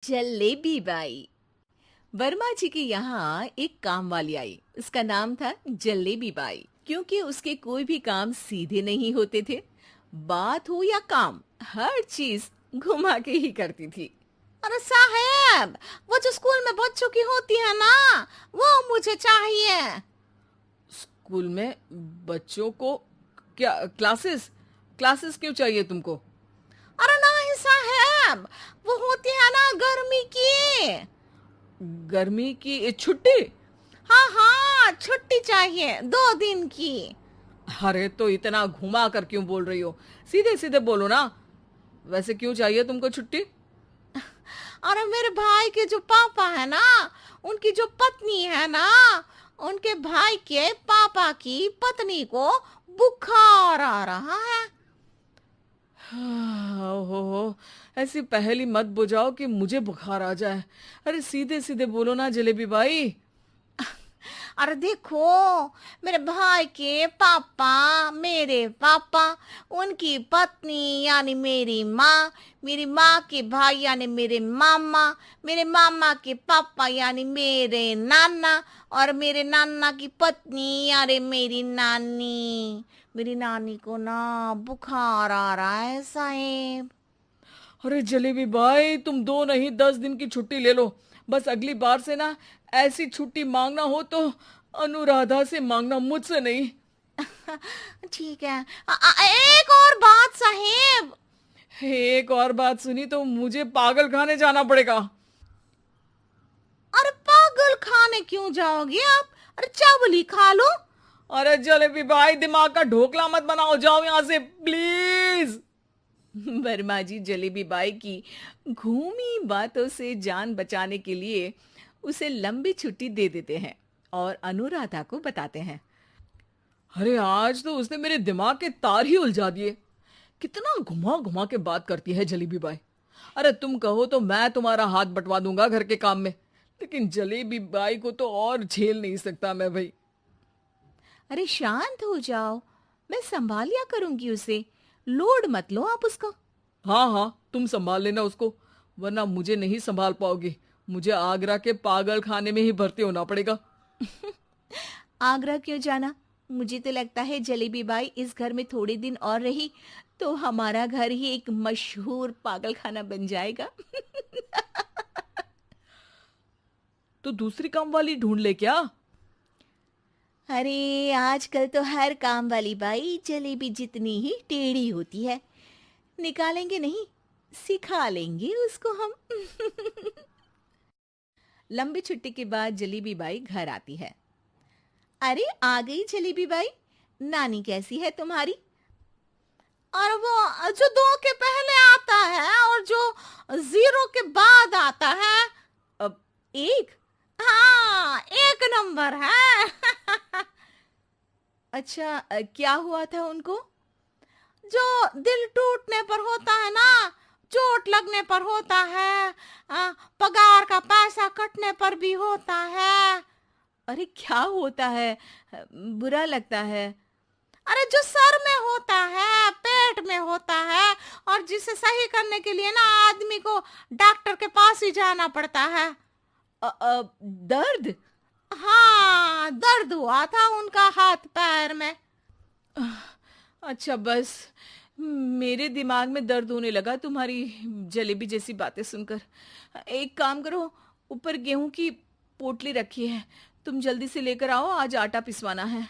Jalebi by. Verma जी के यहाँ एक काम वाली आई। उसका नाम था जलेबी बाई, क्योंकि उसके कोई भी काम सीधे नहीं होते थे। बात हो या काम, हर चीज घुमा के ही करती थी। अरे साहब, वो जो स्कूल में बच्चों की होती है ना, वो मुझे चाहिए। स्कूल में बच्चों को क्या क्लासेस क्लासेस क्यों चाहिए तुमको? अरे नहीं साहब, वो होती है ना गर्मी की। गर्मी की छुट्टी? हाँ हाँ, छुट्टी चाहिए 2 दिन की। अरे तो इतना घुमा कर क्यों बोल रही हो? सीधे सीधे बोलो ना। वैसे क्यों चाहिए तुमको छुट्टी? अरे मेरे भाई के जो पापा है ना, उनकी जो पत्नी है ना, उनके भाई के पापा की पत्नी को बुखार आ रहा है। ओहो, ऐसी पहेली मत बुझाओ कि मुझे बुखार आ जाए। अरे सीधे सीधे बोलो ना जलेबी बाई। अरे देखो, मेरे भाई के पापा, मेरे पापा, उनकी पत्नी यानी मेरी माँ के भाई यानी मेरे मामा के पापा यानी मेरे नाना, और मेरे नाना की पत्नी यानी मेरी नानी को ना बुखार आ रहा है साहेब। अरे जलेबी भाई, तुम 2 नहीं 10 दिन की छुट्टी ले लो। बस अगली बार से ना ऐसी छुट्टी मांगना हो तो अनुराधा से मांगना, मुझसे नहीं। ठीक है। एक और बात साहेब। एक और बात सुनी तो मुझे पागल खाने जाना पड़ेगा। अरे पागल खाने क्यों जाओगे आप? अरे चावल ही खा लो। अरे जलेबी भाई, दिमाग का ढोकला मत बनाओ, जाओ यहां से प्लीज। वर्मा जी जलेबी बाई की घूमी बातों से जान बचाने के लिए उसे लंबी छुट्टी दे देते हैं और अनुराधा को बताते हैं। अरे आज तो उसने मेरे दिमाग के तार ही उलझा दिए। कितना घुमा घुमा के बात करती है जलेबी बाई। अरे तुम कहो तो मैं तुम्हारा हाथ बंटवा दूंगा घर के काम में, लेकिन जलेबी बाई को तो और झेल नहीं सकता मैं भाई। अरे शांत हो जाओ, मैं संभाल लिया करूंगी उसे। लोड मत लो आप उसको। हाँ हाँ, तुम संभाल लेना उसको, वरना मुझे नहीं संभाल पाओगी। मुझे आगरा के पागल खाने में ही भर्ती होना पड़ेगा। आगरा क्यों जाना? मुझे तो लगता है जलेबी बाई इस घर में थोड़े दिन और रही तो हमारा घर ही एक मशहूर पागल खाना बन जाएगा। तो दूसरी काम वाली ढूंढ ले क्या? अरे आजकल तो हर काम वाली बाई जलेबी जितनी ही टेढ़ी होती है। निकालेंगे नहीं, सिखा लेंगे उसको हम। लंबी छुट्टी के बाद जलेबी बाई घर आती है। अरे आ गई जलेबी बाई, नानी कैसी है तुम्हारी? और वो जो 2 के पहले आता है और जो 0 के बाद आता है। अब एक। हाँ, 1 नंबर है। अच्छा, क्या हुआ था उनको? जो दिल टूटने पर होता है ना, चोट लगने पर होता है, पगार का पैसा कटने पर भी होता है। अरे क्या होता है? बुरा लगता है? अरे जो सर में होता है, पेट में होता है, और जिसे सही करने के लिए ना आदमी को डॉक्टर के पास ही जाना पड़ता है। दर्द? हाँ, दर्द हुआ था उनका हाथ पैर में। अच्छा बस, मेरे दिमाग में दर्द होने लगा तुम्हारी जलेबी जैसी बातें सुनकर। एक काम करो, ऊपर गेहूं की पोटली रखी है, तुम जल्दी से लेकर आओ, आज आटा पिसवाना है।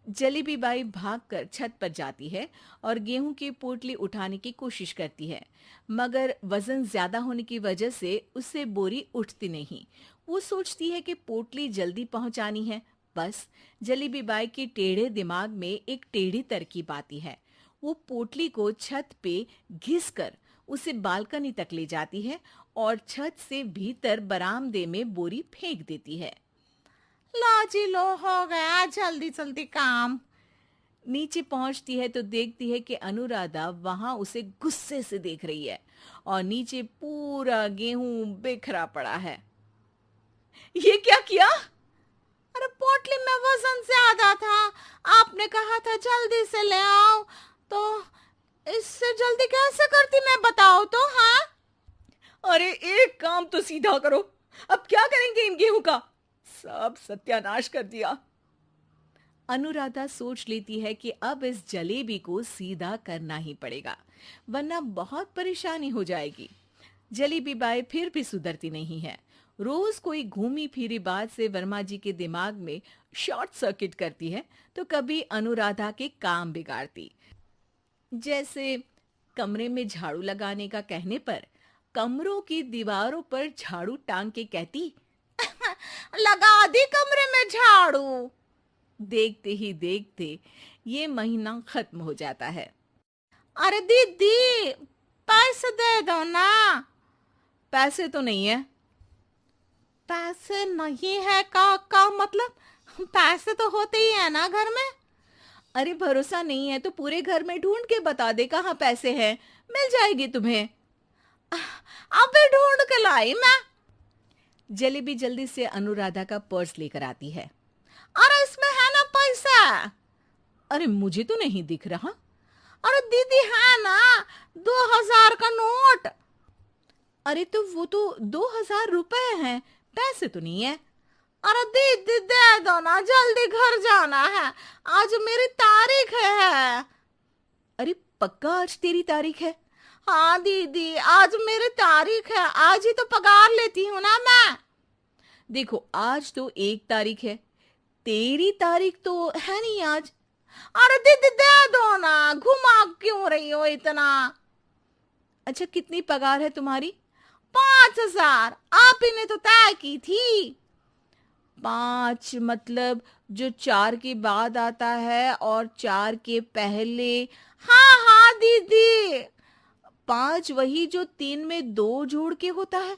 जलेबी बाई भागकर छत पर जाती है और गेहूं की पोटली उठाने की कोशिश करती है, मगर वजन ज्यादा होने की वजह से उससे बोरी उठती नहीं। वो सोचती है कि पोटली जल्दी पहुंचानी है। बस जलेबी बाई के टेढ़े दिमाग में एक टेढ़ी तरकीब आती है। वो पोटली को छत पे घिसकर उसे बालकनी तक ले जाती है और छत से भीतर बरामदे में बोरी फेंक देती है। लो जी लो, हो गया जल्दी जल्दी काम। नीचे पहुंचती है तो देखती है कि अनुराधा वहां उसे गुस्से से देख रही है और नीचे पूरा गेहूं बिखरा पड़ा है। ये क्या किया? अरे पोटली में वजन ज्यादा था, आपने कहा था जल्दी से ले आओ, तो इससे जल्दी कैसे करती मैं बताओ तो। हाँ, अरे एक काम तो सीधा करो, अब क्या करेंगे इन गेहूं का? सब सत्यानाश कर दिया। अनुराधा सोच लेती है कि अब इस जलेबी को सीधा करना ही पड़ेगा, वरना बहुत परेशानी हो जाएगी। जलेबी बाई फिर भी सुधरती नहीं है। रोज कोई घूमी फिरी बात से वर्मा जी के दिमाग में शॉर्ट सर्किट करती है, तो कभी अनुराधा के काम बिगाड़ती। जैसे कमरे में झाड़ू लगाने का कहने पर कमरों की दीवारों पर झाड़ू टांग के कहती, लगा दी कमरे में झाड़ू। देखते ही देखते ये महीना खत्म हो जाता है। अरे दीदी, पैसे दे दो ना। पैसे तो नहीं है। पैसे नहीं है का मतलब? पैसे तो होते ही है ना घर में। अरे भरोसा नहीं है तो पूरे घर में ढूंढ के बता दे कहाँ पैसे हैं, मिल जाएगी तुम्हें। अबे ढूंढ के लाई मैं। जलेबी जल्दी से अनुराधा का पर्स लेकर आती है। अरे इसमें है ना पैसा। अरे मुझे तो नहीं दिख रहा। अरे दीदी है ना, 2000 का नोट। अरे तो वो तो 2000 रुपए हैं, पैसे तो नहीं है। अरे दीदी दे दो ना, जल्दी घर जाना है, आज मेरी तारीख है। अरे पक्का आज तेरी तारीख है? हाँ दीदी, आज मेरी तारीख है, आज ही तो पगार लेती हूँ ना मैं। देखो आज तो 1 तारीख है, तेरी तारीख तो है नहीं आज। अरे दीदी दे दो ना, घुमा क्यों रही हो इतना? अच्छा कितनी पगार है तुम्हारी? 5000, आप ही ने तो तय की थी। 5 मतलब जो 4 के बाद आता है और 4 के पहले। हाँ हाँ दीदी। 5 वही जो 3 में 2 जोड़ के होता है।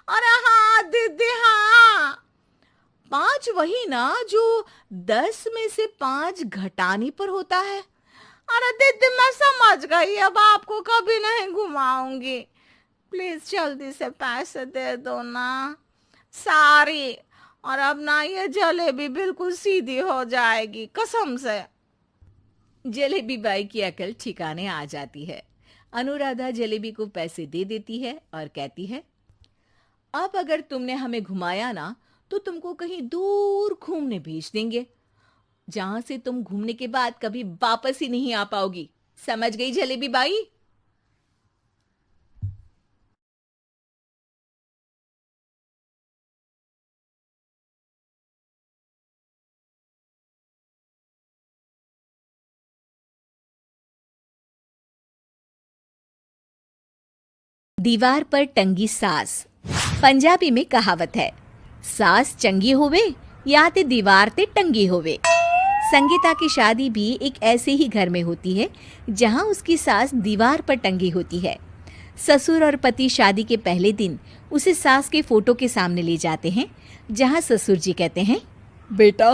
अरे हाँ दीदी हाँ। 5 वही ना जो 10 में से 5 घटाने पर होता है। अरे दीदी मैं समझ गई, अब आपको कभी नहीं घुमाऊंगी। प्लीज जल्दी से पैसे दे दो ना, सारी। और अब ना ये जलेबी बिल्कुल सीधी हो जाएगी कसम से। जलेबी बाई की अकल ठिकाने आ जाती है। अनुराधा जलेबी को पैसे दे देती है और कहती है, अब अगर तुमने हमें घुमाया ना तो तुमको कहीं दूर घूमने भेज देंगे, जहां से तुम घूमने के बाद कभी वापस ही नहीं आ पाओगी। समझ गई जलेबी बाई? दीवार पर टंगी सास। पंजाबी में कहावत है, सास चंगी होवे या ते दीवार ते टंगी होवे। संगीता की शादी भी एक ऐसे ही घर में होती है जहां उसकी सास दीवार पर टंगी होती है। ससुर और पति शादी के पहले दिन उसे सास के फोटो के सामने ले जाते हैं, जहां ससुर जी कहते हैं, बेटा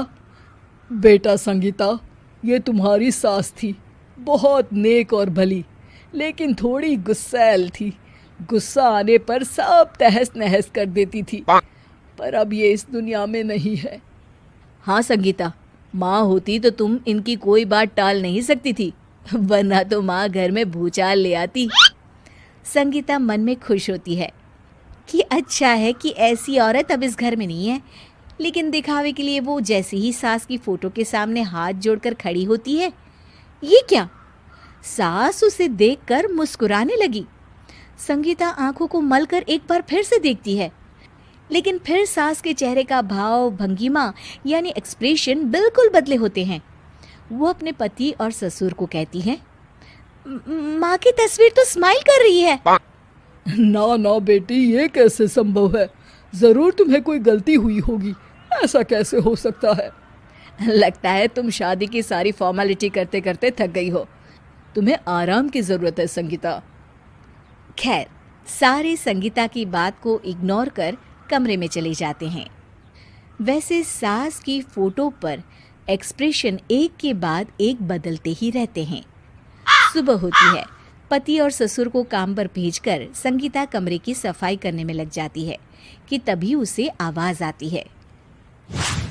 बेटा संगीता, ये तुम्हारी सास थी, बहुत नेक और भली, लेकिन थोड़ी गुस्सैल थी। गुस्सा आने पर सब तहस नहस कर देती थी, पर अब ये इस दुनिया में नहीं है। हाँ संगीता, माँ होती तो तुम इनकी कोई बात टाल नहीं सकती थी, वरना तो माँ घर में भूचाल ले आती। संगीता मन में खुश होती है कि अच्छा है कि ऐसी औरत अब इस घर में नहीं है, लेकिन दिखावे के लिए वो जैसे ही सास की फोटो के सामने हाथ जोड़कर खड़ी होती है, ये क्या? सास उसे देखकर मुस्कुराने लगी। संगीता आंखों को मलकर एक बार फिर से देखती है, लेकिन फिर सास के चेहरे का भाव, भंगिमा यानी एक्सप्रेशन बिल्कुल बदले होते हैं। वो अपने पति और ससुर को कहती है, माँ की तस्वीर तो स्माइल कर रही है। ना ना बेटी, ये कैसे संभव है? जरूर तुम्हें कोई गलती हुई होगी, ऐसा कैसे हो सकता है? लगता है तुम शादी की सारी फॉर्मेलिटी करते करते थक गई हो, तुम्हें आराम की जरूरत है संगीता। खैर, सारे संगीता की बात को इग्नोर कर कमरे में चले जाते हैं। वैसे सास की फोटो पर एक्सप्रेशन एक के बाद एक बदलते ही रहते हैं। सुबह होती है, पति और ससुर को काम पर भेजकर संगीता कमरे की सफाई करने में लग जाती है कि तभी उसे आवाज आती है,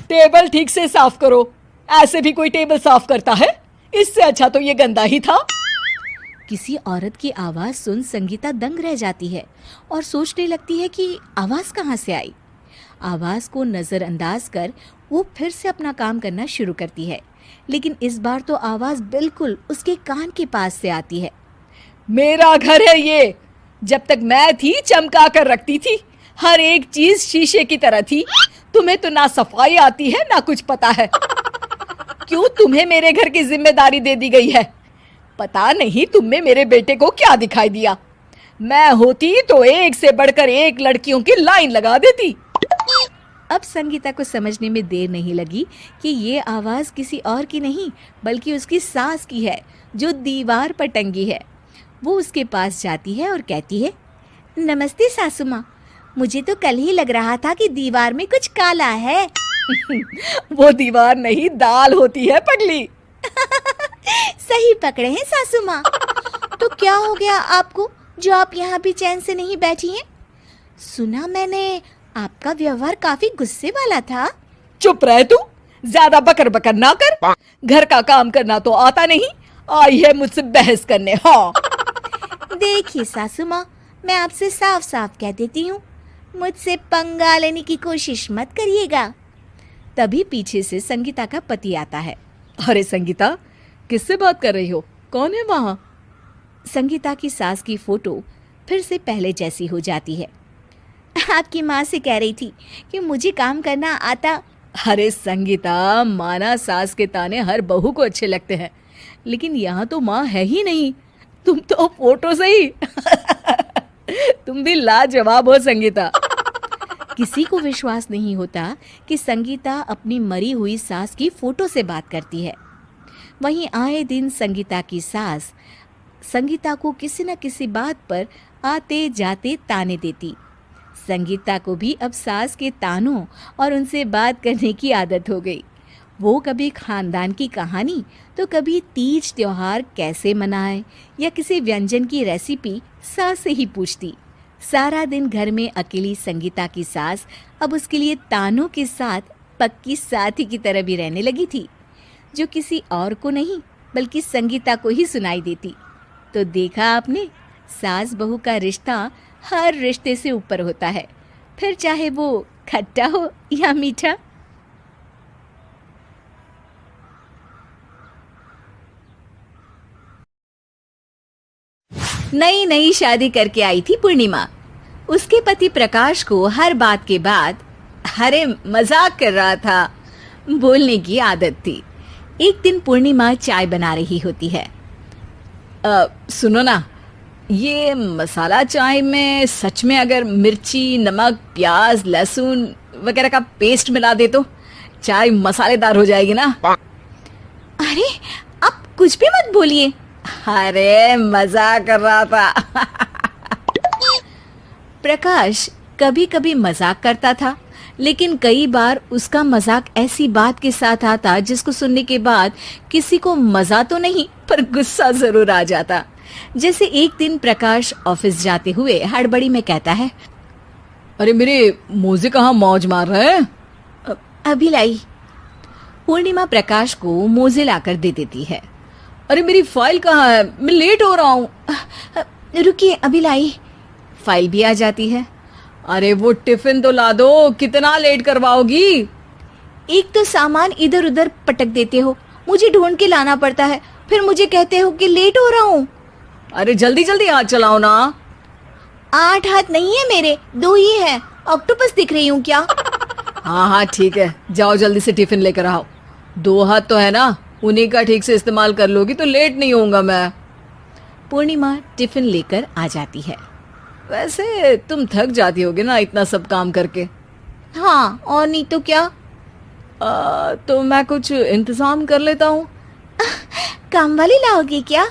टेबल ठीक से साफ करो। ऐसे भी कोई टेबल साफ करता है? इससे अच्छा तो ये गंदा ही था। किसी औरत की आवाज सुन संगीता दंग रह जाती है और सोचने लगती है कि आवाज कहाँ से आई। आवाज को नजरअंदाज कर वो फिर से अपना काम करना शुरू करती है, लेकिन इस बार तो आवाज बिल्कुल उसके कान के पास से आती है। मेरा घर है ये। जब तक मैं थी चमका कर रखती थी, हर एक चीज शीशे की तरह थी। तुम्हें तो ना सफाई आती है ना कुछ पता है। क्यों तुम्हें मेरे घर की जिम्मेदारी दे दी गई है? पता नहीं तुम में मेरे बेटे को क्या दिखाई दिया। मैं होती तो एक से बढ़कर एक लड़कियों की लाइन लगा देती। अब संगीता को समझने में देर नहीं लगी कि ये आवाज किसी और की नहीं बल्कि उसकी सास की है, जो दीवार पर टंगी है। वो उसके पास जाती है और कहती है, नमस्ते सासू माँ, मुझे तो कल ही लग रहा था कि दीवार में कुछ काला है। वो दीवार नहीं, दाल होती है पगली। सही पकड़े हैं सासू माँ। तो क्या हो गया आपको जो आप यहाँ भी चैन से नहीं बैठी हैं? सुना मैंने आपका व्यवहार काफी गुस्से वाला था। चुप रह तू, ज्यादा बकर बकर ना कर। घर का काम करना तो आता नहीं, आई है मुझसे बहस करने। हाँ देखिए सासू माँ, मैं आपसे साफ साफ कह देती हूँ, मुझसे पंगा लेने की कोशिश मत करिएगा। तभी पीछे से संगीता का पति आता है। अरे संगीता, किससे बात कर रही हो? कौन है वहाँ? संगीता की सास की फोटो फिर से पहले जैसी हो जाती है। आपकी माँ से कह रही थी कि मुझे काम करना आता। अरे संगीता, माना सास के ताने हर बहू को अच्छे लगते हैं, लेकिन यहाँ तो माँ है ही नहीं। तुम तो फोटो से ही तुम भी लाजवाब हो संगीता। किसी को विश्वास नहीं होता कि संगीता अपनी मरी हुई सास की फोटो से बात करती है। वहीं आए दिन संगीता की सास संगीता को किसी न किसी बात पर आते जाते ताने देती। संगीता को भी अब सास के तानों और उनसे बात करने की आदत हो गई। वो कभी खानदान की कहानी तो कभी तीज त्योहार कैसे मनाएं या किसी व्यंजन की रेसिपी सास से ही पूछती। सारा दिन घर में अकेली संगीता की सास अब उसके लिए तानों के साथ पक्की साथी की तरह भी रहने लगी थी, जो किसी और को नहीं बल्कि संगीता को ही सुनाई देती। तो देखा आपने, सास बहू का रिश्ता हर रिश्ते से ऊपर होता है, फिर चाहे वो खट्टा हो या मीठा। नई नई शादी करके आई थी पूर्णिमा। उसके पति प्रकाश को हर बात के बाद अरे मजाक कर रहा था बोलने की आदत थी। एक दिन पूर्णिमा चाय बना रही होती है। सुनो ना, ये मसाला चाय में सच में अगर मिर्ची, नमक, प्याज, लहसुन वगैरह का पेस्ट मिला दे तो चाय मसालेदार हो जाएगी ना? अरे आप कुछ भी मत बोलिए। अरे मजाक कर रहा था। प्रकाश कभी कभी मजाक करता था, लेकिन कई बार उसका मजाक ऐसी बात के साथ आता जिसको सुनने के बाद किसी को मजा तो नहीं पर गुस्सा जरूर आ जाता। जैसे एक दिन प्रकाश ऑफिस जाते हुए हड़बड़ी में कहता है, अरे मेरे मोजे कहाँ मौज मार रहे हैं? अभी लाई। पूर्णिमा प्रकाश को मोजे लाकर दे देती है। अरे मेरी फाइल कहाँ है? मैं लेट हो रहा हूँ। रुकिए अभी लाई। फाइल भी आ जाती है। अरे वो टिफिन तो ला दो, कितना लेट करवाओगी? एक तो सामान इधर उधर पटक देते हो, मुझे ढूंढ के लाना पड़ता है, फिर मुझे कहते हो कि लेट हो रहा हूँ। अरे जल्दी जल्दी हाथ चलाओ ना। 8 हाथ नहीं है मेरे, 2 ही है। ऑक्टोपस दिख रही हूँ क्या? हाँ हाँ ठीक है, जाओ जल्दी से टिफिन लेकर आओ। 2 हाथ तो है ना, उन्हीं का ठीक से इस्तेमाल कर लोगी तो लेट नहीं होऊंगा मैं। पूर्णिमा टिफिन लेकर आ जाती है। वैसे तुम थक जाती होगी ना इतना सब काम करके। हाँ और नहीं तो क्या। तो मैं कुछ इंतजाम कर लेता हूँ। काम वाली लाओगी क्या?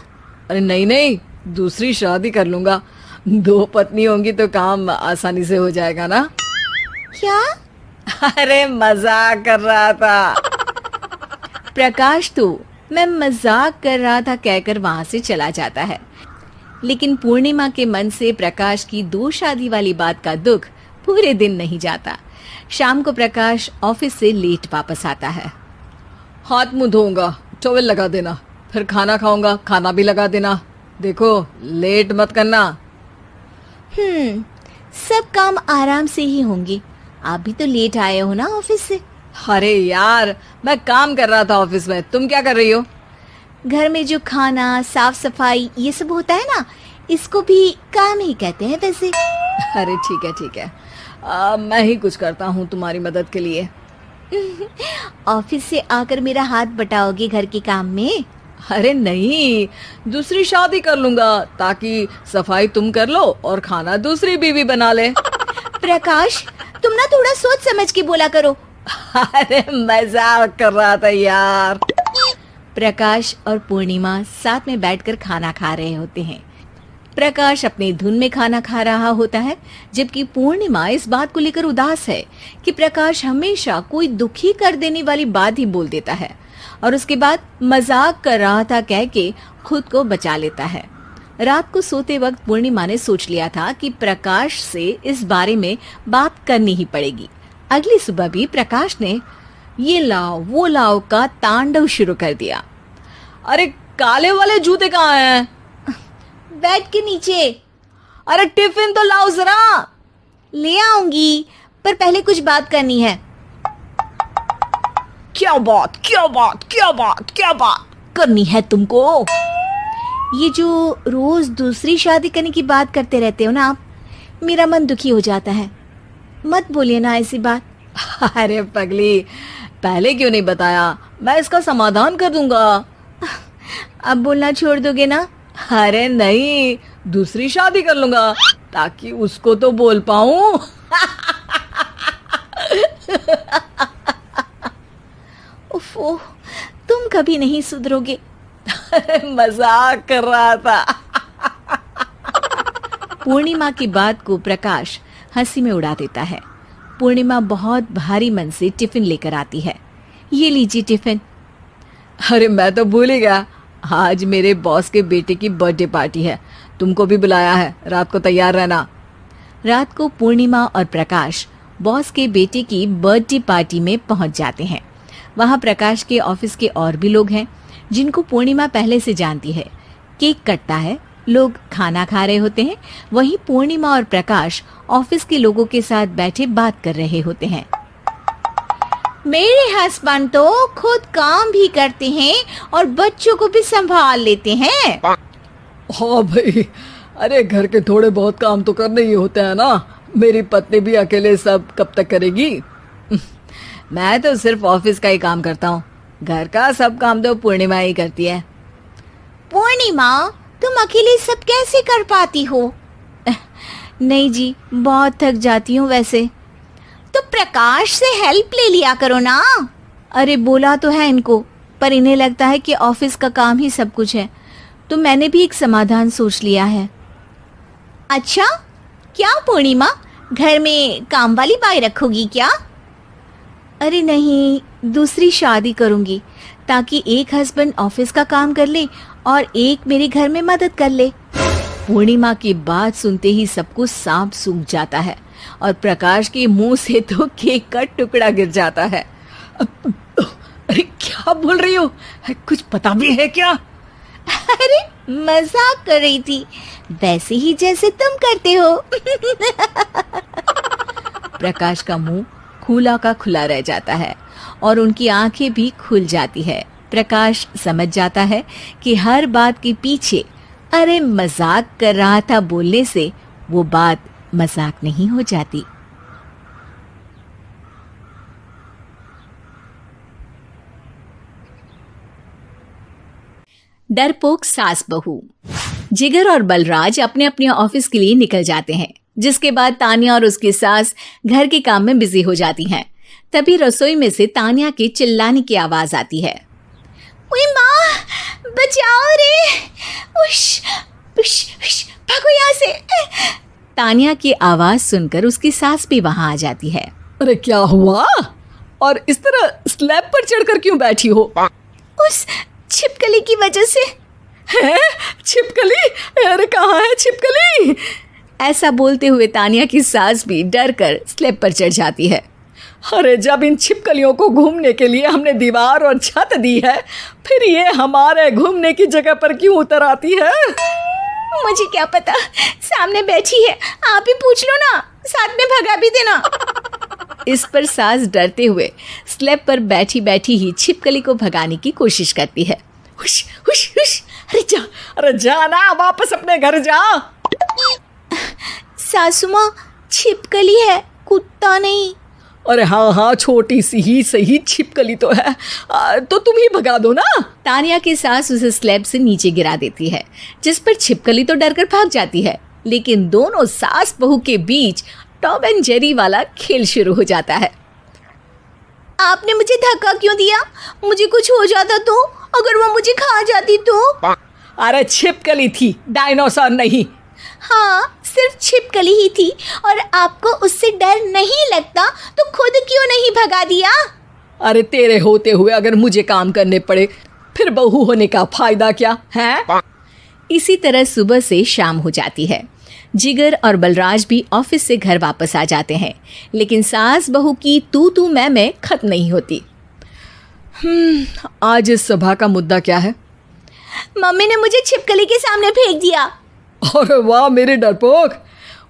अरे नहीं नहीं, दूसरी शादी कर लूंगा। 2 पत्नी होंगी तो काम आसानी से हो जाएगा ना। क्या? अरे मजाक कर रहा था। प्रकाश तो मैं मजाक कर रहा था कहकर वहां से चला जाता है, लेकिन पूर्णिमा के मन से प्रकाश की 2 शादी वाली बात का दुख पूरे दिन नहीं जाता। शाम को प्रकाश ऑफिस से लेट वापस आता है। हाथ मुंह धोऊंगा, टॉवेल लगा देना, फिर खाना खाऊंगा, खाना भी लगा देना, देखो लेट मत करना। सब काम आराम से ही होंगे। आप भी तो लेट आए हो ना ऑफिस से। अरे यार मैं काम कर रहा था ऑफिस में, तुम क्या कर रही हो? घर में जो खाना साफ सफाई ये सब होता है ना, इसको भी काम ही कहते हैं वैसे। अरे ठीक है ठीक है, मैं ही कुछ करता हूँ तुम्हारी मदद के लिए। ऑफिस से आकर मेरा हाथ बटाओगे घर के काम में? अरे नहीं, दूसरी शादी कर लूंगा ताकि सफाई तुम कर लो और खाना दूसरी बीवी बना ले। प्रकाश, तुम ना थोड़ा सोच समझ के बोला करो। अरे मजाक कर रहा था यार। प्रकाश और पूर्णिमा साथ में बैठकर खाना खा रहे होते हैं। प्रकाश अपनी धुन में खाना खा रहा होता है, जबकि पूर्णिमा इस बात को लेकर उदास है कि प्रकाश हमेशा कोई दुखी कर देने वाली बात ही बोल देता है और उसके बाद मजाक कर रहा था कह के खुद को बचा लेता है। रात को सोते वक्त पूर्णिमा ने सोच लिया था कि प्रकाश से इस बारे में बात करनी ही पड़ेगी। अगली सुबह भी प्रकाश ने ये लाओ वो लाओ का तांडव शुरू कर दिया। अरे काले वाले जूते कहाँ हैं? बेड के नीचे। अरे टिफिन तो लाओ जरा। ले आऊंगी, पर पहले कुछ बात करनी है। क्या बात क्या बात क्या बात क्या बात करनी है तुमको? ये जो रोज दूसरी शादी करने की बात करते रहते हो ना आप, मेरा मन दुखी हो जाता है। मत बोलिए ना ऐसी बात। अरे पगली, पहले क्यों नहीं बताया? मैं इसका समाधान कर दूंगा। अब बोलना छोड़ दोगे ना? अरे नहीं, दूसरी शादी कर लूंगा ताकि उसको तो बोल पाऊं। उफ़, तुम कभी नहीं सुधरोगे। मजाक कर रहा था। पूर्णिमा की बात को प्रकाश हंसी में उड़ा देता है। पूर्णिमा बहुत भारी मन से टिफिन लेकर आती है। ये लीजिए टिफिन। अरे मैं तो भूल ही गया, आज मेरे बॉस के बेटे की बर्थडे पार्टी है, तुमको भी बुलाया है, रात को तैयार रहना। रात को पूर्णिमा और प्रकाश बॉस के बेटे की बर्थडे पार्टी में पहुंच जाते हैं। वहां प्रकाश के ऑफिस के और भी लोग हैं जिनको पूर्णिमा पहले से जानती है। केक कटता है, लोग खाना खा रहे होते हैं। वहीं पूर्णिमा और प्रकाश ऑफिस के लोगों के साथ बैठे बात कर रहे होते हैं। मेरे हस्बैंड तो खुद काम भी करते हैं और बच्चों को भी संभाल लेते हैं। हाँ भाई, अरे घर के थोड़े बहुत काम तो करने ही होते हैं ना। मेरी पत्नी भी अकेले सब कब तक करेगी? मैं तो सिर्फ ऑफिस का ही काम करता हूँ, घर का सब काम तो पूर्णिमा ही करती है। पूर्णिमा, तुम अकेले सब कैसे कर पाती हो? नहीं जी, बहुत थक जाती हूँ वैसे। तो प्रकाश से हेल्प ले लिया करो ना। अरे बोला तो है इनको, पर इन्हें लगता है कि ऑफिस का काम ही सब कुछ है, तो मैंने भी एक समाधान सोच लिया है। अच्छा, क्या पूर्णिमा, घर में काम वाली बाई रखोगी क्या? अरे नहीं, दूसरी शादी करूंगी ताकि एक हस्बैंड ऑफिस का काम कर ले और एक मेरे घर में मदद कर ले। पूर्णिमा की बात सुनते ही सब कुछ सांप सूख जाता है और प्रकाश के मुंह से तो केक का टुकड़ा गिर जाता है। अरे क्या बोल रही हो? कुछ पता भी है क्या? अरे मजाक कर रही थी, वैसे ही जैसे तुम करते हो। प्रकाश का मुंह खुला का खुला रह जाता है और उनकी आंखें भी खुल जाती है। प्रकाश समझ जाता है कि हर बात के पीछे अरे मजाक कर रहा था बोलने से वो बात मजाक नहीं हो जाती। डरपोक सास बहू। जिगर और बलराज अपने अपने ऑफिस के लिए निकल जाते हैं, जिसके बाद तानिया और उसकी सास घर के काम में बिजी हो जाती हैं। तभी रसोई में से तानिया के चिल्लाने की आवाज आती है। ओए माँ, बचाओ रे, उश, उश, उश, भागो यहाँ से। तानिया की आवाज सुनकर उसकी सास भी वहां आ जाती है। अरे क्या हुआ? और इस तरह स्लैब पर चढ़कर क्यों बैठी हो? उस छिपकली की वजह से। है? छिपकली? अरे कहाँ है छिपकली? ऐसा बोलते हुए तानिया की सास भी डर कर स्लैब पर चढ़ जाती है। अरे जब इन छिपकलियों को घूमने के लिए हमने दीवार और छत दी है, फिर ये हमारे घूमने की जगह पर क्यों उतर आती है? मुझे क्या पता, सामने बैठी है, आप ही पूछ लो ना, साथ में भगा भी देना। इस पर सास डरते हुए स्लैब पर बैठी बैठी ही छिपकली को भगाने की कोशिश करती है। हुश हुश हुश, अरे जा ना, वापस अपने घर जा। सासू माँ, छिपकली है, कुत्ता नहीं। अरे हाँ, छोटी सी ही सही छिपकली तो है, तो तुम ही भगा दो ना। तानिया की सास उसे स्लैब से नीचे गिरा देती है, जिस पर छिपकली तो डरकर भाग जाती है। लेकिन दोनों सास बहू के बीच टॉम एंड जेरी वाला खेल शुरू हो जाता है। आपने मुझे धक्का क्यों दिया? मुझे कुछ हो जाता तो, अगर वो मुझे खा जाती तो? अरे छिपकली थी, डायनासोर नहीं। हाँ, सिर्फ छिपकली ही थी, और आपको उससे डर नहीं लगता तो खुद क्यों नहीं भगा दिया? अरे तेरे होते हुए अगर मुझे काम करने पड़े, फिर बहू होने का फायदा क्या है? इसी तरह सुबह से शाम हो जाती है। जिगर और बलराज भी ऑफिस से घर वापस आ जाते हैं, लेकिन सास बहू की तू मैं खत्म नहीं होती। आज इस सभा का मुद्दा क्या है? मम्मी ने मुझे छिपकली के सामने फेंक दिया। अरे वाह मेरे डरपोक,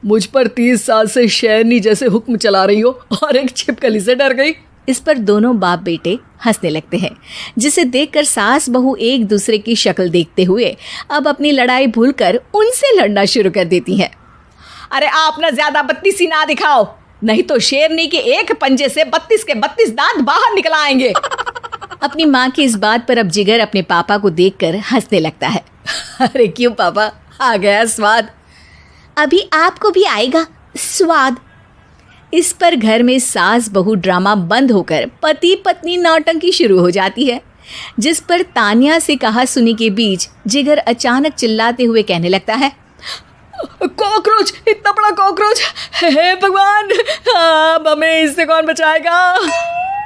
मुझ पर 30 साल से शेरनी जैसे हुक्म चला रही हो और एक छिपकली से डर गई। इस पर दोनों बाप बेटे हंसने लगते हैं, जिसे देखकर सास बहू एक दूसरे की शक्ल देखते हुए अब अपनी लड़ाई भूलकर उनसे लड़ना शुरू कर देती हैं। अरे आप ना ज्यादा बत्तीसी ना दिखाओ, नहीं तो शेरनी के एक पंजे से 32 के 32 दांत बाहर निकल आएंगे। अपनी माँ की इस बात पर अब जिगर अपने पापा को देखकर हंसने लगता है। अरे क्यों पापा, आ गया स्वाद। अभी आपको भी आएगा स्वाद। इस पर घर में सास बहू ड्रामा बंद होकर पति पत्नी नौटंकी शुरू हो जाती है, जिस पर तानिया से कहा सुनी के बीच जिगर अचानक चिल्लाते हुए कहने लगता है, कॉकरोच, इतना बड़ा कॉकरोच, हे भगवान, अब हमें इससे कौन बचाएगा?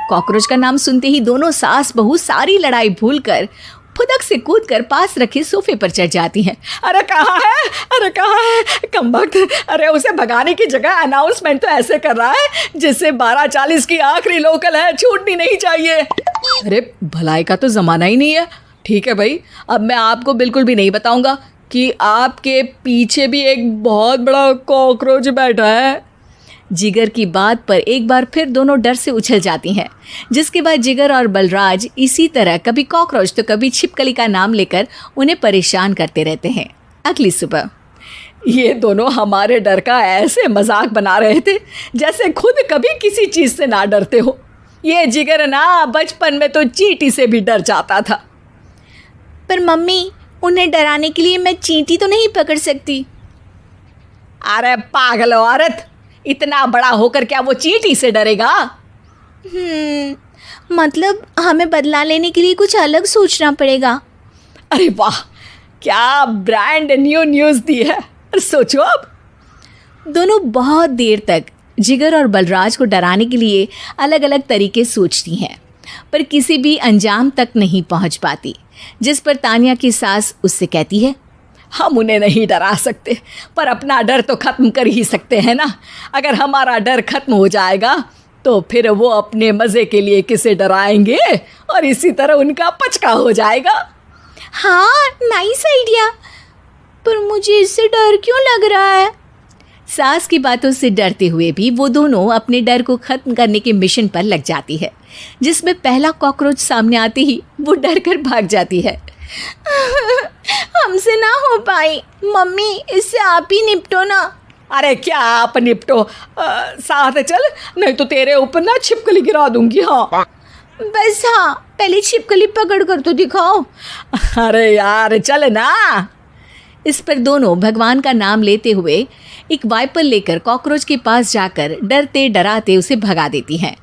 कॉकरोच का नाम सुनते ही दोनों सास बहू सारी लड़ाई भूलकर फुदक से कूदकर पास रखे सोफे पर चढ़ जाती हैं। अरे कहाँ है, अरे कहाँ है कमबख्त? अरे उसे भगाने की जगह अनाउंसमेंट तो ऐसे कर रहा है जिससे 12:40 की आखिरी लोकल है, छूटनी नहीं चाहिए। अरे भलाई का तो ज़माना ही नहीं है। ठीक है भाई, अब मैं आपको बिल्कुल भी नहीं बताऊंगा कि आपके पीछे भी एक बहुत बड़ा कॉकरोच बैठा है। जिगर की बात पर एक बार फिर दोनों डर से उछल जाती हैं, जिसके बाद जिगर और बलराज इसी तरह कभी कॉकरोच तो कभी छिपकली का नाम लेकर उन्हें परेशान करते रहते हैं। अगली सुबह ये दोनों हमारे डर का ऐसे मजाक बना रहे थे जैसे खुद कभी किसी चीज़ से ना डरते हो। ये जिगर ना बचपन में तो चींटी से भी डर जाता था। पर मम्मी, उन्हें डराने के लिए मैं चींटी तो नहीं पकड़ सकती। अरे पागल औरत, इतना बड़ा होकर क्या वो चींटी से डरेगा? मतलब हमें बदला लेने के लिए कुछ अलग सोचना पड़ेगा। अरे वाह, क्या ब्रांड न्यू न्यूज़ दी है। सोचो अब। दोनों बहुत देर तक जिगर और बलराज को डराने के लिए अलग अलग तरीके सोचती हैं, पर किसी भी अंजाम तक नहीं पहुंच पाती, जिस पर तानिया की सास उससे कहती है, हम उन्हें नहीं डरा सकते, पर अपना डर तो ख़त्म कर ही सकते हैं ना। अगर हमारा डर ख़त्म हो जाएगा तो फिर वो अपने मज़े के लिए किसे डराएंगे और इसी तरह उनका पचका हो जाएगा। हाँ, नाइस आइडिया, पर मुझे इससे डर क्यों लग रहा है? सास की बातों से डरते हुए भी वो दोनों अपने डर को ख़त्म करने के मिशन पर लग जाती है, जिसमें पहला कॉकरोच सामने आते ही वो डर कर भाग जाती है। हमसे ना हो पाई मम्मी, इससे आप ही निपटो ना। अरे क्या आप निपटो, साथ चल, नहीं तो तेरे ऊपर ना छिपकली गिरा दूंगी। हाँ बस, हाँ, पहले छिपकली पकड़ कर तो दिखाओ। अरे यार चल ना। इस पर दोनों भगवान का नाम लेते हुए एक वाइपर लेकर कॉकरोच के पास जाकर डरते डराते उसे भगा देती हैं,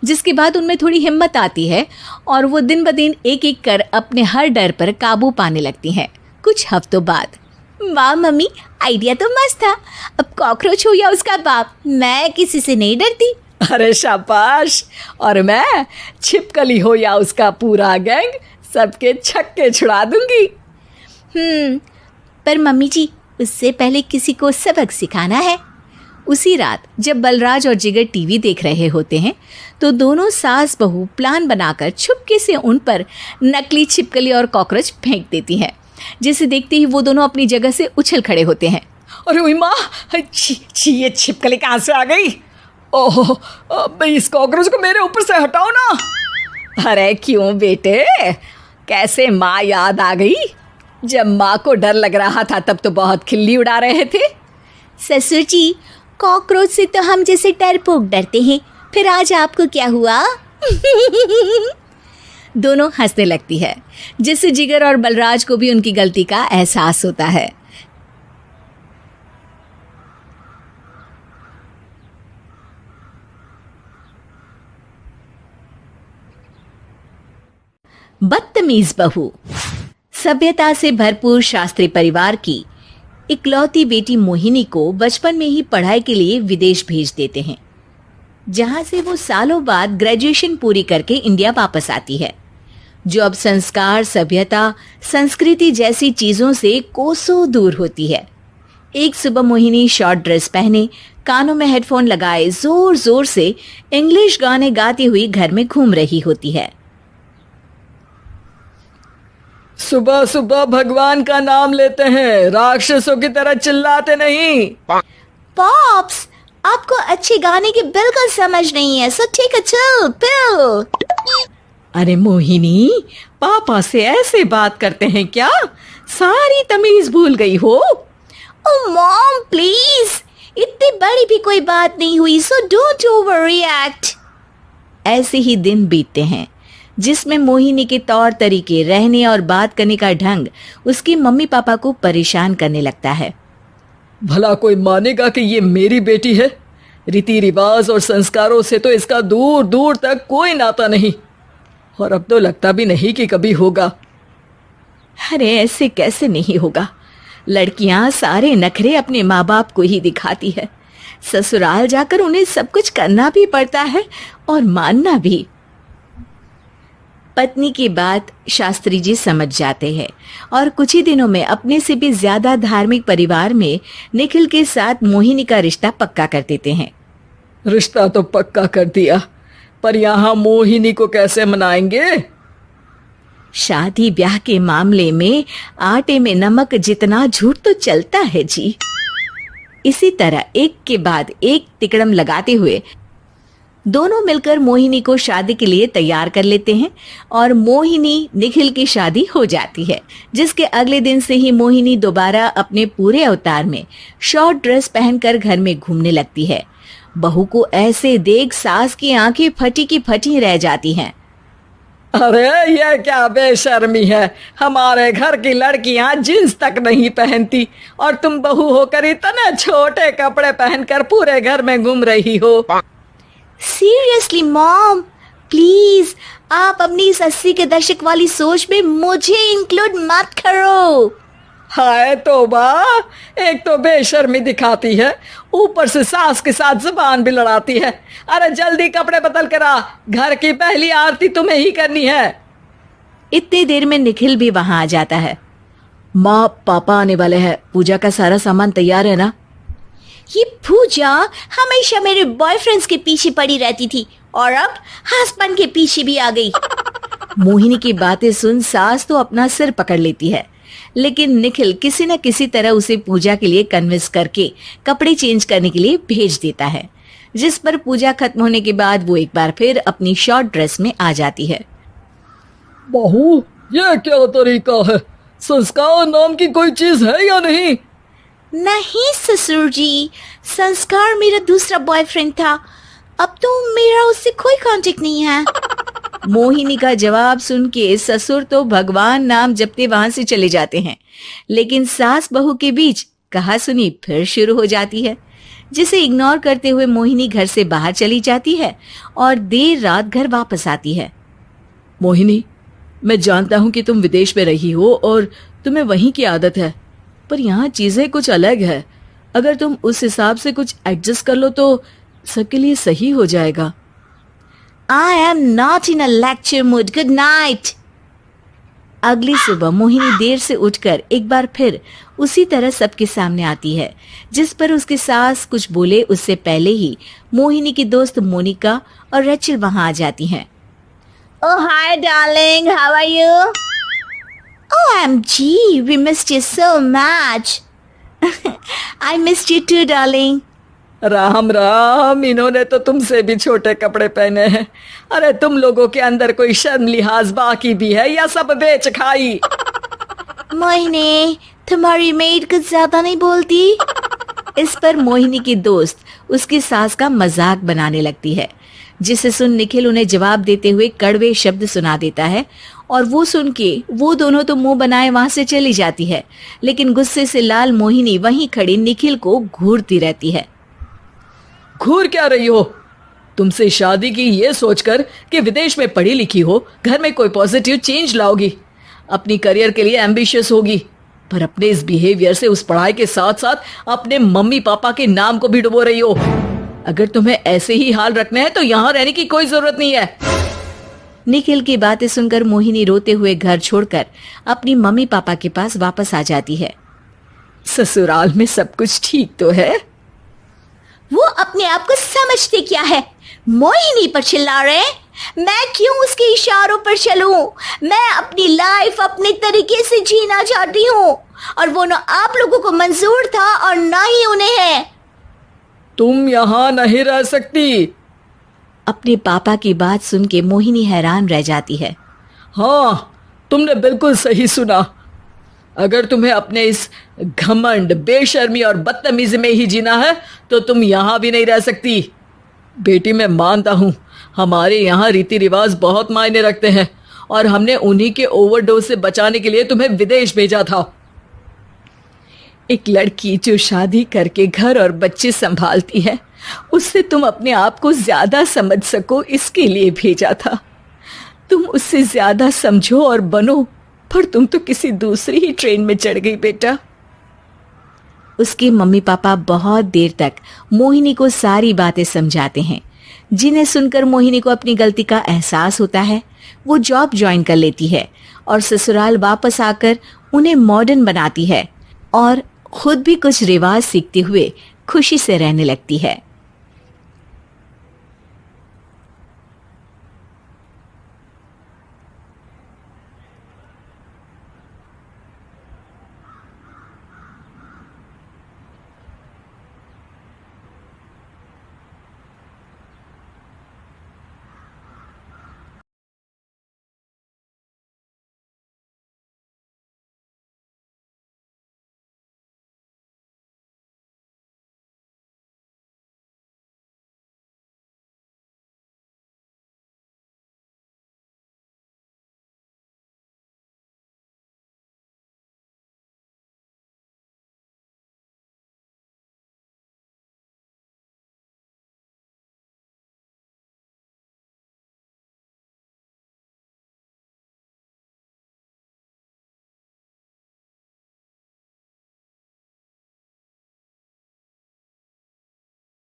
जिसके बाद उनमें थोड़ी हिम्मत आती है और वो दिन ब दिन एक एक कर अपने हर डर पर काबू पाने लगती हैं। कुछ हफ्तों बाद, वाह मम्मी, आइडिया तो मस्त था। अब कॉकरोच हो या उसका बाप, मैं किसी से नहीं डरती। अरे शाबाश। और मैं छिपकली हो या उसका पूरा गैंग, सबके छक्के छुड़ा दूंगी। पर मम्मी जी, उससे पहले किसी को सबक सिखाना है। उसी रात जब बलराज और जिगर टीवी देख रहे होते हैं तो दोनों सास बहू प्लान बनाकर छुपके से उन पर नकली छिपकली और कॉकरोच फेंक देती हैं जिसे देखते ही वो दोनों अपनी जगह से उछल खड़े होते हैं। अरे ओए माँ, छी छी, ये छिपकली कहाँ से आ गई? ओह, अब इस कॉकरोच को मेरे ऊपर से हटाओ ना। अरे क्यों बेटे, कैसे माँ याद आ गई? जब माँ को डर लग रहा था तब तो बहुत खिल्ली उड़ा रहे थे। ससुर जी, कॉकरोच से तो हम जैसे डरपोक डरते हैं, फिर आज आपको क्या हुआ? दोनों हंसने लगती है, जिससे जिगर और बलराज को भी उनकी गलती का एहसास होता है। बदतमीज बहू। सभ्यता से भरपूर शास्त्री परिवार की इकलौती बेटी मोहिनी को बचपन में ही पढ़ाई के लिए विदेश भेज देते हैं, जहां से वो सालों बाद ग्रेजुएशन पूरी करके इंडिया वापस आती है, जो अब संस्कार, सभ्यता, संस्कृति जैसी चीजों से कोसों दूर होती है। एक सुबह मोहिनी शॉर्ट ड्रेस पहने, कानों में हेडफोन लगाए जोर जोर से इंग्लिश गाने गाती हुई घर में घूम रही होती है। सुबह सुबह भगवान का नाम लेते हैं, राक्षसों की तरह चिल्लाते नहीं। पॉप्स, आपको अच्छे गाने की बिल्कुल समझ नहीं है, so take a chill pill. अरे मोहिनी, पापा से ऐसे बात करते हैं क्या? सारी तमीज भूल गई हो? ओह मॉम प्लीज, इतनी बड़ी भी कोई बात नहीं हुई, सो डोंट ओवर रिएक्ट। ऐसे ही दिन बीतते हैं, जिसमें मोहिनी के तौर तरीके, रहने और बात करने का ढंग उसकी मम्मी पापा को परेशान करने लगता है। भला कोई मानेगा कि ये मेरी बेटी है? रीति रिवाज और संस्कारों से तो इसका दूर दूर तक कोई नाता नहीं, और अब तो लगता भी नहीं कि कभी होगा। अरे ऐसे कैसे नहीं होगा? लड़कियां सारे नखरे अपने माँ बाप को ही दिखाती है। ससुराल जाकर उन्हें सब कुछ करना भी पड़ता है और मानना भी। पत्नी की बात शास्त्री जी समझ जाते हैं और कुछ ही दिनों में अपने से भी ज्यादा धार्मिक परिवार में निखिल के साथ मोहिनी का रिश्ता पक्का कर देते हैं। रिश्ता तो पक्का कर दिया, पर यहाँ मोहिनी को कैसे मनाएंगे? शादी ब्याह के मामले में आटे में नमक जितना झूठ तो चलता है जी। इसी तरह एक के बाद एक तिकड़म लगाते हुए दोनों मिलकर मोहिनी को शादी के लिए तैयार कर लेते हैं और मोहिनी निखिल की शादी हो जाती है, जिसके अगले दिन से ही मोहिनी दोबारा अपने पूरे अवतार में शॉर्ट ड्रेस पहनकर घर में घूमने लगती है। बहू को ऐसे देख सास की आंखें फटी की फटी रह जाती हैं। अरे ये क्या बेशर्मी है, हमारे घर की लड़कियां जींस तक नहीं पहनती और तुम बहू होकर इतने छोटे कपड़े पहनकर पूरे घर में घूम रही हो। सीरियसली मॉम, प्लीज आप अपनी इस 80 के दशक वाली सोच में मुझे इंक्लूड मत करो। हाय तौबा, एक तो बेशर्मी दिखाती है, ऊपर से सास के साथ जुबान भी लड़ाती है। अरे जल्दी कपड़े बदल कर आ, घर की पहली आरती तुम्हें ही करनी है। इतनी देर में निखिल भी वहां आ जाता है। माँ पापा आने वाले हैं, पूजा का सारा सामान तैयार है ना? ये पूजा हमेशा मेरे बॉयफ्रेंड्स के पीछे पड़ी रहती थी और अब हस्बैंड के पीछे भी आ गई। मोहिनी की बातें सुन सास तो अपना सिर पकड़ लेती है, लेकिन निखिल किसी न किसी तरह उसे पूजा के लिए कन्विंस करके कपड़े चेंज करने के लिए भेज देता है, जिस पर पूजा खत्म होने के बाद वो एक बार फिर अपनी शॉर्ट ड्रेस में आ जाती है। बहू, ये क्या तरीका है? संस्कार नाम की कोई चीज है या नहीं? नहीं ससुर जी, संस्कार मेरा दूसरा बॉयफ्रेंड था, अब तो मेरा उससे कोई कांटेक्ट नहीं है। मोहिनी का जवाब सुन के ससुर तो भगवान नाम जपते वहां से चले जाते हैं, लेकिन सास बहू के बीच कहासुनी फिर शुरू हो जाती है, जिसे इग्नोर करते हुए मोहिनी घर से बाहर चली जाती है और देर रात घर वापस आती है। मोहिनी, मैं जानता हूँ कि तुम विदेश में रही हो और तुम्हें वहीं की आदत है, पर यहाँ चीजें कुछ अलग है। अगर तुम उस हिसाब से कुछ एडजस्ट कर लो तो सबके लिए सही हो जाएगा। I am not in a lecture mood. Good night. अगली सुबह मोहिनी देर से उठकर एक बार फिर उसी तरह सबके सामने आती है, जिस पर उसके सास कुछ बोले उससे पहले ही मोहिनी की दोस्त मोनिका और रेचल वहां आ जाती हैं। Oh hi darling, how are you? OMG, we missed you so much. I missed you too, darling. Ram Ram, इन्होंने तो तुमसे भी छोटे कपड़े पहने हैं। अरे तुम लोगों के अंदर कोई शर्म लिहाज बाकी भी है या सब बेच खाई? मोहिनी, तुम्हारी मेड कुछ ज्यादा नहीं बोलती? इस पर मोहिनी की दोस्त उसकी सास का मजाक बनाने लगती है, जिसे सुन निखिल उन्हें जवाब देते हुए कड़वे शब्द सुना देता है और वो सुन के वो दोनों तो मुंह बनाए वहां से चली जाती है, लेकिन गुस्से से लाल मोहिनी वहीं खड़ी निखिल को घूरती रहती है। घूर क्या रही हो? तुमसे शादी की ये सोचकर कि विदेश में पढ़ी लिखी हो, घर में कोई पॉजिटिव चेंज लाओगी, अपनी करियर के लिए एम्बिशियस होगी, पर अपने इस बिहेवियर से उस पढ़ाई के साथ साथ अपने मम्मी पापा के नाम को भी डुबो रही हो। अगर तुम्हें ऐसे ही हाल रखने हैं तो यहाँ रहने की कोई जरूरत नहीं है। निखिल की बातें सुनकर मोहिनी रोते हुए घर छोड़कर अपनी मम्मी पापा के पास वापस आ जाती है। ससुराल में सब कुछ ठीक तो है? वो अपने आप को समझते क्या है? मोहिनी पर चिल्ला रहे? मैं क्यों उसके इशारों पर चलूं? मैं अपनी लाइफ अपने तरीके से जीना चाहती हूँ और वो ना आप लोगों को मंजूर था और ना ही उन्हें है। तुम यहाँ नहीं रह सकती। अपने पापा की बात सुन के मोहिनी हैरान रह जाती है। हाँ, तुमने बिल्कुल सही सुना। अगर तुम्हें अपने इस घमंड, बेशर्मी और बदतमीजी में ही जीना है तो तुम यहाँ भी नहीं रह सकती। बेटी, मैं मानता हूँ हमारे यहाँ रीति रिवाज बहुत मायने रखते हैं और हमने उन्हीं के ओवरडोज से बचाने के लिए तुम्हें विदेश भेजा था। एक लड़की जो शादी करके घर और बच्चे संभालती है, उससे तुम अपने आप को ज्यादा समझ सको इसके लिए भेजा था। तुम उससे ज्यादा समझो और बनो, पर तुम तो किसी दूसरी ही ट्रेन में चढ़ गई बेटा। उसके मम्मी पापा बहुत देर तक मोहिनी को सारी बातें समझाते हैं, जिन्हें सुनकर मोहिनी को अपनी गलती का एहसास होता है। वो जॉब ज्वाइन कर लेती है और ससुराल वापस आकर उन्हें मॉडर्न बनाती है और खुद भी कुछ रिवाज सीखते हुए खुशी से रहने लगती है।